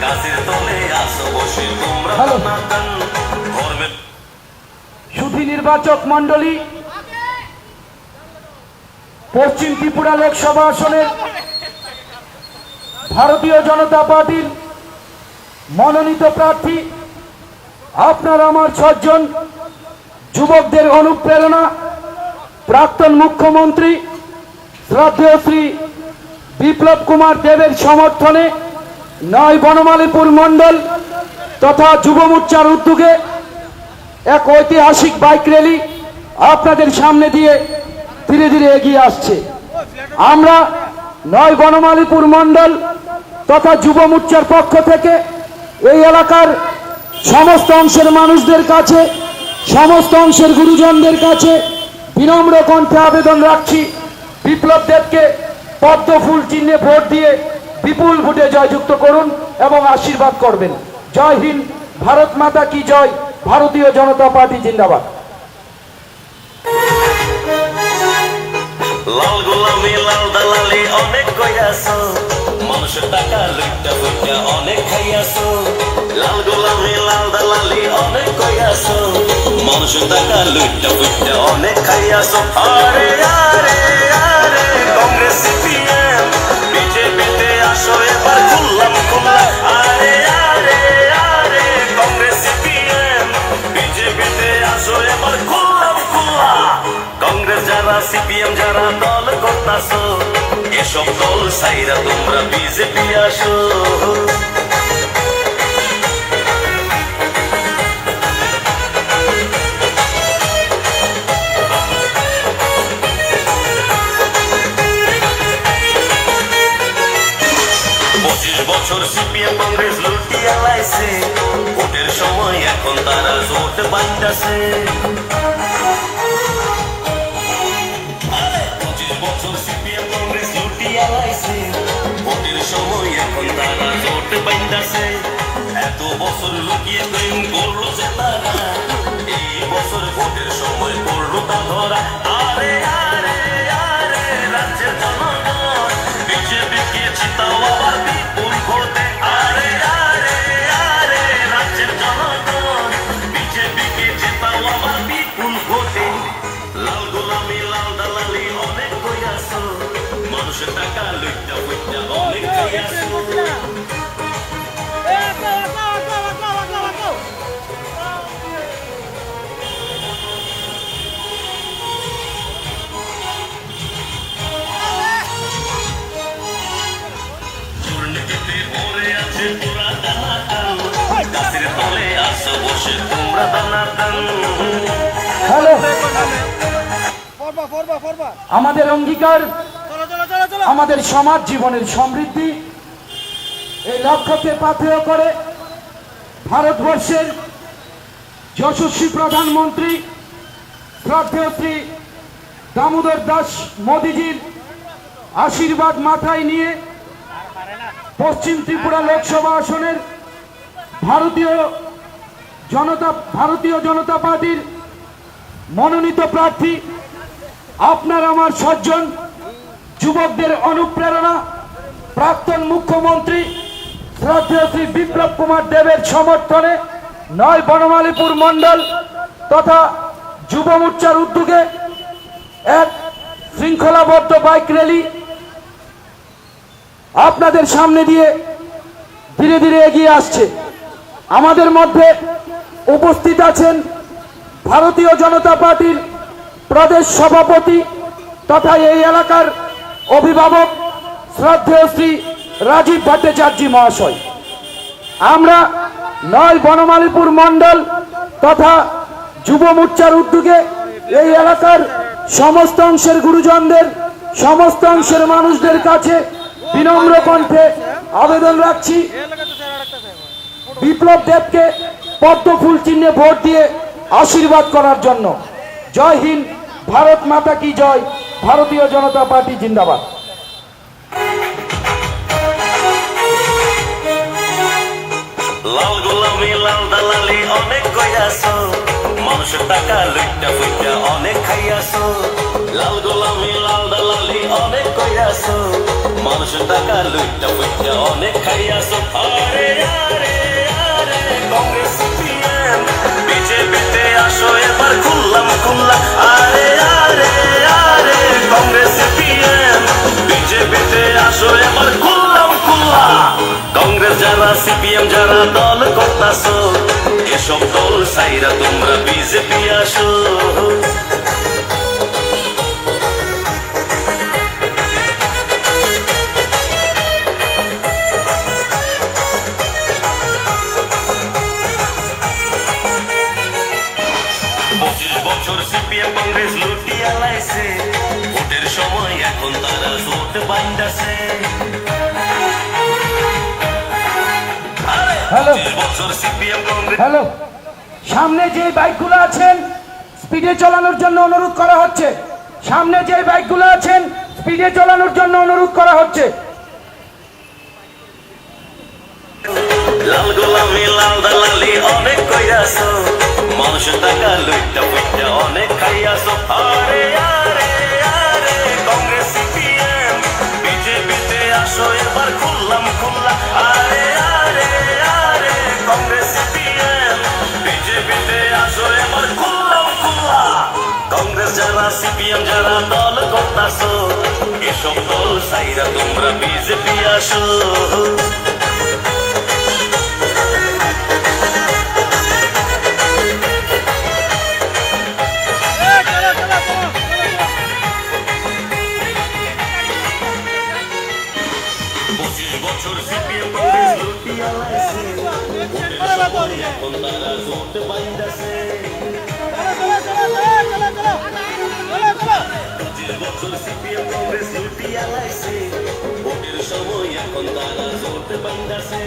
গাছের তলে আসো বসে তোমরা দানাদান। ধর্মের সুধী নির্বাচক মণ্ডলী, পশ্চিম ত্রিপুরা লোকসভা আসনের ভারতীয় জনতা পার্টির মনোনীত প্রার্থী আপনার আমার 6 জন যুবকদের অনুপ্রেরণা, প্রাক্তন মুখ্যমন্ত্রী শ্রদ্ধেয় শ্রী বিপ্লব কুমার দেবের সমর্থনে 9 বনমালীপুর মণ্ডল তথা যুব মোর্চার উদ্যোগে এক ঐতিহাসিক বাইক র্যালি আপনাদের সামনে দিয়ে ধীরে ধীরে এগিয়ে আসছে। আমরা 9 বনমালীপুর মণ্ডল তথা যুব মোর্চার পক্ষ থেকে এই এলাকার সমস্ত অংশের মানুষদের কাছে, সমস্ত অংশের গুরুজনদের কাছে বিনম্র কণ্ঠে আবেদন রাখছি, বিপ্লব দেবকে পদ্ম ফুল চিহ্নে ভোট দিয়ে বিপুল ভোটে জয়যুক্ত করুন এবং আশীর্বাদ করবেন। জয় হিন্দ, ভারত মাতা কি জয়, ভারতীয় জনতা পার্টি জিন্দাবাদ। লাল গোলামি লাল দালালি অনেক কইয়াছ, মানুষের টাকা লুটটা ফুটটা অনেক খাইয়াছ। লাল গোলামি লাল দালালি অনেক কইয়াছ, মানুষের টাকা লুটটা ফুটটা অনেক খাইয়াছ। আরে আরে আরে কংগ্রেস সিপিএম বিজেপিতে আসো এবার খুললাম খুললা। আরে আরে আরে কংগ্রেস সিপিএম বিজেপিতে আসো এবার খুললাম খুললা। কংগ্রেস যারা সিপিএম যারা দল করতাছ, এসব দল সাইরা তোমরা বিজেপি আসো। বছর সিপিএম কংগ্রেস লুটিয়া লাইছে, ভোটের সময় এখন তারা জোট বাঁধতাছে। 25 বছর সিপিএম কংগ্রেস লুটিয়া লাইছে, ভোটের সময় এখন তারা জোট বাঁধতাছে। এত বছর লুকিয়ে প্রেম করলো যে তারা, এই বছর ভোটের সময় করলো তা ধরা। আরে আরে আরে রাজ্যের জনগণ, বিজেপিকে জিতাও আবার বিপুল ভোটে। আরে আরে আরে রাজ্যের জনগণ, বিজেপিকে জিতাও আবার বিপুল ভোটে। লাল গোলামি লাল দালালি অনেক কইয়াছ, মানুষের টাকা লুটটা ফুটটা অনেক খাইয়াছ। দুর্নীতিতে ভরে আছে পুরা দানাদান, গাছের তলে আসো বসে তোমরা দানাদান। হ্যালো, আমাদের অঙ্গীকার আমাদের সমাজ জীবনের সমৃদ্ধি, এই লক্ষ্যকে পাথেয় করে ভারতবর্ষের যশস্বী প্রধানমন্ত্রী শ্রদ্ধেয় শ্রী দামোদর দাস মোদীজির আশীর্বাদ মাথায় নিয়ে পশ্চিম ত্রিপুরা লোকসভা আসনের ভারতীয় জনতা পার্টির মনোনীত প্রার্থী আপনার আমার 6 জন যুবকদের অনুপ্রেরণা, প্রাক্তন মুখ্যমন্ত্রী শ্রদ্ধেয় শ্রী বিপ্লব কুমার দেবের সমর্থনে 9 বনমালীপুর মণ্ডল তথা যুব মোর্চার উদ্যোগে এক শৃঙ্খলাবদ্ধ বাইক র্যালি আপনাদের সামনে দিয়ে ধীরে ধীরে এগিয়ে আসছে। আমাদের মধ্যে উপস্থিত আছেন ভারতীয় জনতা পার্টির প্রদেশ সভাপতি তথা এই এলাকার অভিভাবক শ্রদ্ধেয় শ্রী রাজীব ভট্টাচার্য মহাশয়। আমরা ৯ বনমালীপুর মণ্ডল তথা যুব মোর্চার উদ্যোগে এই এলাকার সমস্ত অংশের গুরুজনদের, সমস্ত অংশের মানুষদের কাছে বিনম্র কণ্ঠে আবেদন রাখছি বিপ্লব দেবকে পদ্ম ফুল চিহ্নে ভোট দিয়ে আশীর্বাদ করার জন্য। জয় হিন্দ, ভারত মাতা কি জয়, ভারতীয় জনতা পার্টি জিন্দাবাদ। লাল গোলামি লাল দালালি অনেক কইয়াছো, মানুষের টাকা লুইটা ফুইটা অনেক খাইয়াছো। লাল গোলামি লাল দালালি অনেক কইয়াছো, মানুষের টাকা লুইটা ফুইটা অনেক খাইয়াছো। আরে আরে আরে কংগ্রেস সিপিএম বিজেপিতে আসো এবার খুললাম খুললা। আরে আরে আরে কংগ্রেস সিপিএম বিজেপিতে আসো এবার খুললাম খুললা। কংগ্রেস যারা সিপিএম যারা দল করতাছো, এসব দল সাইরা তোমরা বিজেপি আসো। 25 বছর সিপিএম কংগ্রেস লুটিয়া লাইছে, ভোটের সময় এখন তারা জোট বাইন্দাছে। হ্যালো, সামনে যে বাইকগুলো আছেন স্পিডে চালানোর জন্য অনুরোধ করা হচ্ছে। সামনে যে বাইকগুলো আছেন স্পিডে চালানোর জন্য অনুরোধ করা হচ্ছে। লাল গোলামি লাল দালালি অনেক কইরাছো, মানুষের টাকা লুইটা ফুইটা অনেক খাইয়াছো। আরে আরে আরে কংগ্রেস সিপিএম বিজেপিতে আসো এবার খুললাম খুললা। আরে আরে আরে কংগ্রেস সিপিএম বিজেপিতে আসো এবার খুললাম খুললা। কংগ্রেস যারা সিপিএম যারা দল করতাছো, এসব দল সাইরা তোমরা বিজেপি আসো। বছর সিপিএম কংগ্রেস লুটিয়া লাইছে, এখন তারা জোট বাইন্দাছে। 25 বছর সিপিএম কংগ্রেস লুটিয়া লাইছে, ভোটের সময় এখন তারা জোট বাইন্দাছে।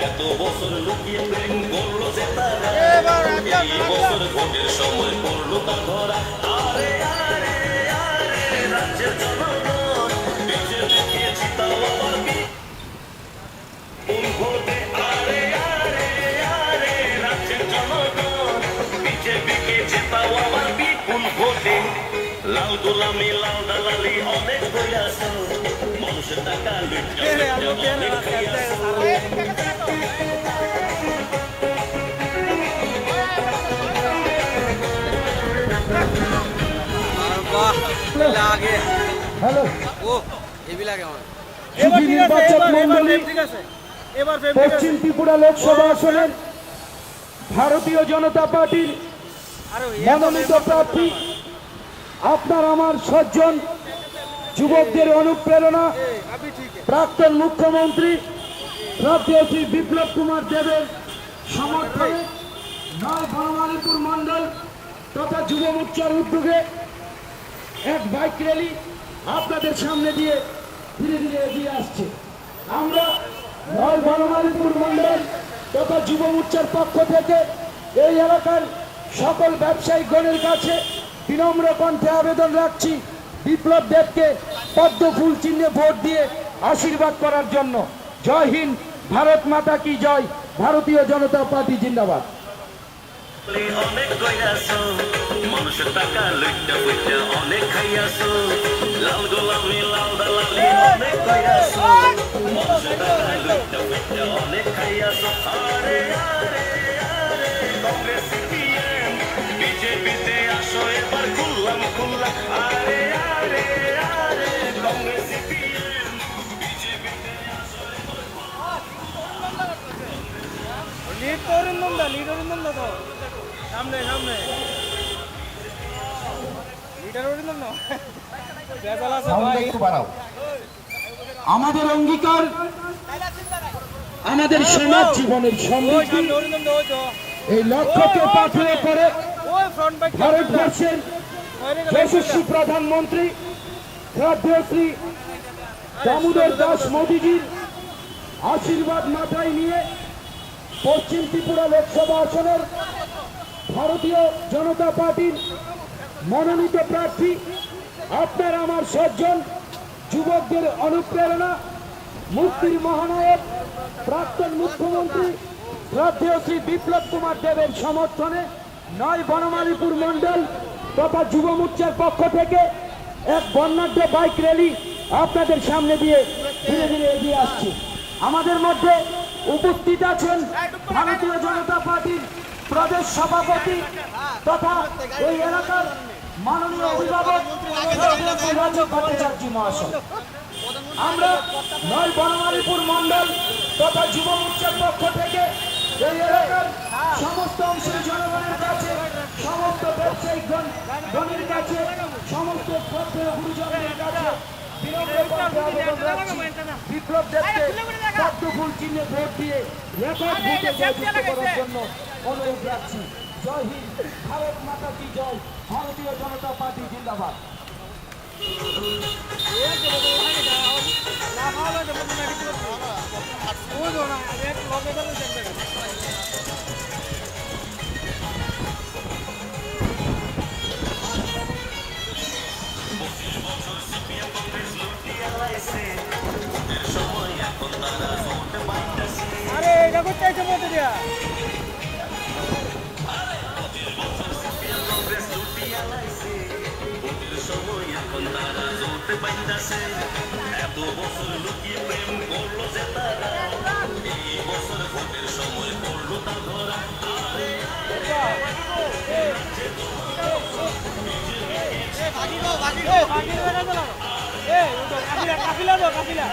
এত বছর লুকিয়ে প্রেম করলো যে তারা, এই বছর ভোটের সময় করলো তা ধরা। আরে আরে আরে রাজ্যের জনগণ বিজেপিকে জিতাও আবার ভোটে। আরে আরে আরে রাজ্যের জনগণ বিজেপিকে জেতাও আবার বিপুল ভোটে। লাল গোলামি লাল দালালি অনেক কইরাছো, মানুষের টাকা লুইটা অনেক খাইয়াছো। হ্যালো, পশ্চিম ত্রিপুরা লোকসভা আসনের ভারতীয় জনতা পার্টির মনোনীত প্রার্থী, আপনার আমার সজ্জন যুবকদের অনুপ্রেরণা প্রাক্তন মুখ্যমন্ত্রী শ্রদ্ধেয় শ্রী বিপ্লব কুমার দেবের সমর্থনে ৯ বনমালীপুর মণ্ডল তথা যুব মোর্চার উদ্যোগে এক বাইক র্যালি আপনাদের সামনে দিয়ে ধীরে ধীরে এগিয়ে আসছে। আমরা ৯ বনমালীপুর মণ্ডল তথা যুব মোর্চার পক্ষ থেকে এই এলাকার সকল ব্যবসায়িকগণের কাছে বিনম্র কণ্ঠে আবেদন রাখছি বিপ্লব দেবকে পদ্ম ফুল চিহ্নে ভোট দিয়ে আশীর্বাদ করার জন্য। জয় হিন্দ, ভারত মাতা কি জয়, ভারতীয় জনতা পার্টি জিন্দাবাদ। অনেক কইরাছো, মানুষের টাকা লুইটা ফুইটা অনেক খাইয়াছো। লাল গোলামি লাল দালালি অনেক কইরাছো, মানুষের টাকা লুইটা ফুইটা অনেক খাইয়াছো। আরে আরে আরে কংগ্রেস সিপিএম বিজেপিতে আসো এবার খুললাম খুললা। আরে আরে আরে কংগ্রেস সিপিএম বিজেপিতে আসো এবার লিড অরিন্দম দা তো সামনে সামনে সাউন্ড একটু বাড়াও। আমাদের অঙ্গীকার আমাদের সমাজ জীবনের সমৃদ্ধি এই লক্ষ্যকে পাথেয় করে ভারতবর্ষের যশস্বী প্রধানমন্ত্রী শ্রদ্ধেয় শ্রী দামোদর দাস মোদীজির আশীর্বাদ মাথায় নিয়ে পশ্চিম ত্রিপুরা লোকসভা আসনের ভারতীয় জনতা পার্টির মনোনীত প্রার্থী আপনার আমার 7 জন যুবকদের অনুপ্রেরণা মুক্তির মহানায়ক প্রাক্তন মুখ্যমন্ত্রী শ্রদ্ধেয় শ্রী বিপ্লব কুমার দেবের সমর্থনে 9 বনমালীপুর মণ্ডল তথা যুব মোর্চার পক্ষ থেকে এক বর্ণাঢ্য বাইক র্যালি আপনাদের সামনে দিয়ে ধীরে ধীরে এগিয়ে আসছে। আমাদের মধ্যে উপস্থিত আছেন ভারতীয় জনতা পার্টির প্রদেশ সভাপতি তথা এই এলাকার মাননীয় অভিভাবক রাজীব ভট্টাচার্য মহাশয়। আমরা 9 বনমালীপুর মণ্ডল তথা যুব মোর্চার পক্ষ থেকে এই এলাকার সমস্ত অংশের জনগণের কাছে, সমস্ত ব্যবসায়িক গণের কাছে, সমস্ত শ্রদ্ধেয় গুরুজনদের কাছে বিপ্লব দেবকে পদ্ম ফুল চিহ্নে ভোট দিয়ে রেকর্ড ভোটে জয়যুক্ত করার জন্য অনুরোধ রাখছি। জয় হিন্দ, ভারত মাতা কি জয়, ভারতীয় জনতা পার্টি জিন্দাবাদ। আরে এটা করতে চাইছে মতো দিয়া এত বছর লুকিয়ে প্রেম করলো যে তারা, এই বছর ভোটের সময় করলো তা ধরা। কাপিলা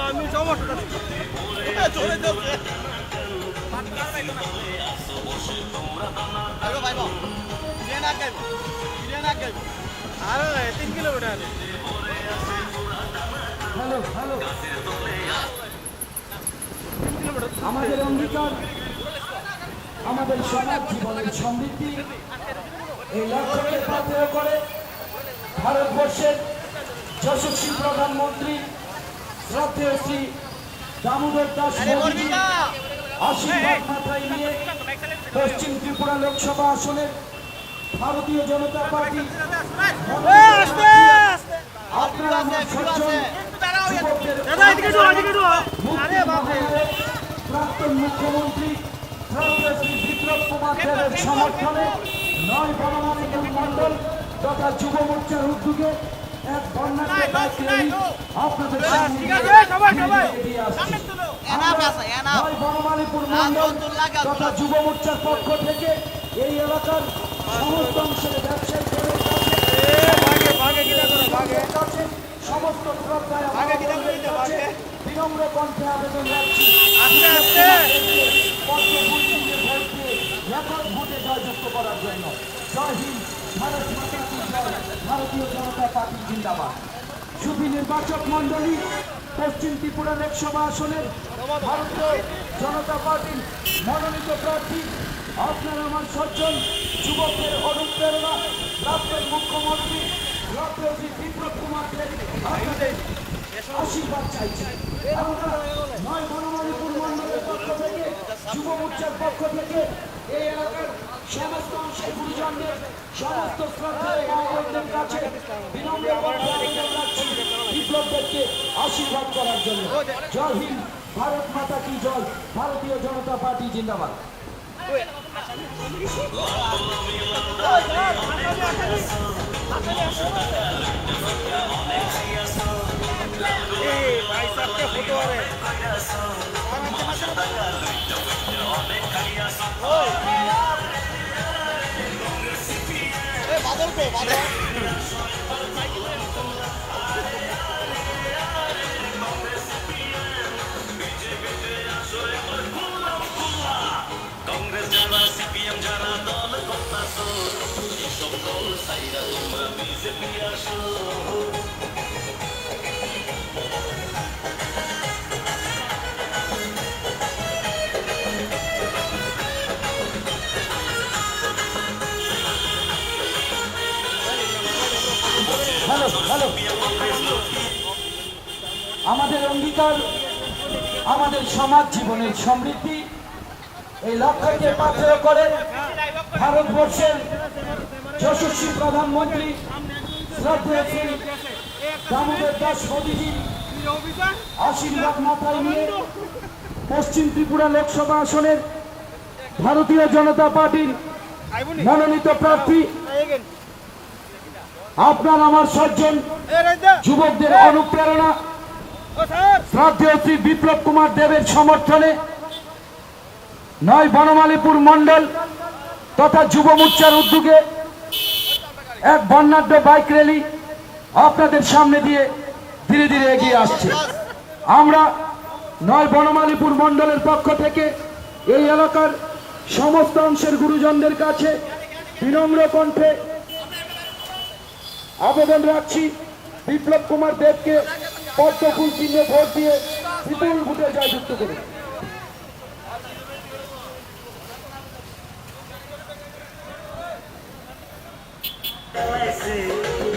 আমি সমস্যা চলে যাচ্ছে আর 3 কিলোমিটার আমাদের অঙ্গীকার আমাদের সমাজ জীবনের সমৃদ্ধি এই লক্ষ্যকে পাথেয় করে ভারতবর্ষের যশস্বী প্রধানমন্ত্রী শ্রদ্ধেয় শ্রী দামোদর দাস মোদীজির আশীর্বাদ মাথায় নিয়ে পশ্চিম ত্রিপুরা লোকসভা আসনের ভারতীয় জনতা পার্টি আপনারা আমার 7 জন যুবকদের প্রাক্তন মুখ্যমন্ত্রী শ্রদ্ধেয় শ্রী বিপ্লব কুমার দেবের সমর্থনে 9 বনমালীপুর মণ্ডল তথা যুব মোর্চার উদ্যোগে এক বর্ণাঢ্য বাইক র্যালি আপনাদের সামনে এগিয়ে আসছে। আমরা 9 বনমালীপুর মণ্ডল তথা যুব মোর্চার পক্ষ থেকে এই এলাকার সমস্ত অংশের ব্যবসায়ী কাছে সমস্ত শ্রদ্ধায় বিনম্র কণ্ঠে আবেদন রাখছি রেকর্ড ভোটে জয়যুক্ত করার জন্য। জয় হিন্দ, ভারত মাতা কি জয়, ভারতীয় জনতা পার্টি জিন্দাবাদ। সুধী নির্বাচক মন্ডলী, পশ্চিম ত্রিপুরা লোকসভা আসনের ভারতীয় জনতা পার্টির মনোনীত প্রার্থী আপনার আমার 7 জন যুবকদের অনুপ্রেরণা প্রাক্তন মুখ্যমন্ত্রী শ্রদ্ধেয় শ্রী বিপ্লব কুমার দেব আপনাদের আশীর্বাদ চাইছি। আমরা 9 বনমালীপুর মণ্ডলের পক্ষ থেকে যুব মোর্চার পক্ষ থেকে এই এলাকার সমস্ত অংশের গুরুজনদের সমস্ত শ্রদ্ধায় মহাজনদের কাছে বিনম্র আবেদন রাখছি বিপ্লব দেবকে আশীর্বাদ করার জন্য। জয় হিন্দ, ভারত মাতা কি জয়, ভারতীয় জনতা পার্টি জিন্দাবাদ। ভাই দালালি অনেক কইরাছো মানুষের টাকা লুইটা লুইটা অনেক খাইয়াছো বাদল কো বাদল কংগ্রেস যারা সিপিএম যারা দল করতাছো এসব দল সাইরা তোমরা বিজেপি আসো হ্যালো হ্যালো আমাদের অঙ্গীকার আমাদের সমাজ জীবনের সমৃদ্ধি এই লক্ষ্যকে পাথেয় করে ভারতবর্ষের যশস্বী প্রধানমন্ত্রী শ্রদ্ধেয় শ্রী দামোদর দাস মোদীজি আশীর্বাদ মাথায় নিয়ে পশ্চিম ত্রিপুরা লোকসভা আসনের ভারতীয় জনতা পার্টির মনোনীত প্রার্থী আপনার আমার 7 জন যুবকদের অনুপ্রেরণা শ্রদ্ধেয় শ্রী বিপ্লব কুমার দেবের সমর্থনে নয় বনমালীপুর মণ্ডল তথা যুব মোর্চার উদ্যোগে এক বর্ণাঢ্য বাইক র্যালি আপনাদের সামনে দিয়ে ধীরে ধীরে এগিয়ে আসছে। আমরা নয় বনমালীপুর মণ্ডলের পক্ষ থেকে এই এলাকার সমস্ত অংশের গুরুজনদের কাছে বিনম্র কণ্ঠে আবেদন রাখছি বিপ্লব কুমার দেবকে পদ্মফুল চিহ্নে ভোট দিয়ে বিপুল ভোটে জয়যুক্ত করুন।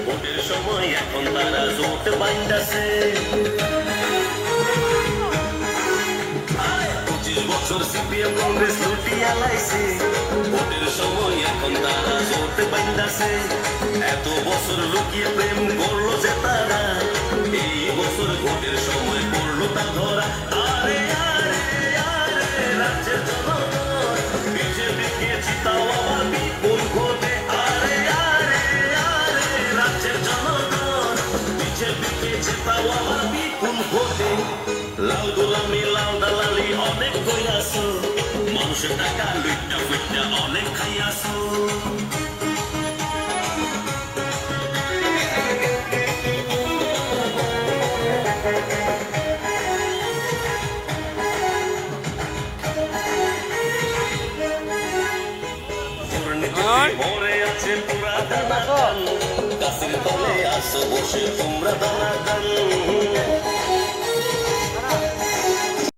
ভোটের সময় এখন তারা জোট বাইন্দাছে 25 বছর সিপিএম কংগ্রেস লুটিয়া লাইছে ভোটের সময় এখন তারা জোট বাইন্দাছে এত বছর লুকিয়ে প্রেম করলো যে তারা এই বছর ভোটের সময় পড়লো তা ধরা আরে আরে আরে রাজ্যের জনগণ বিজেপিকে জিতাও আবার বিপুল ভোটে আরে আরে আরে রাজ্যের জনগণ বিজেপিকে জিতাও আবার বিপুল ভোটে লাল গোলামি লাল দালালি অনেক কইরাছো মানুষের টাকা লুইটা ফুইটা অনেক খাইয়াছো ভরে আছে পুরা দানা গাছের তলে আসো বসে তোমরা দানা দান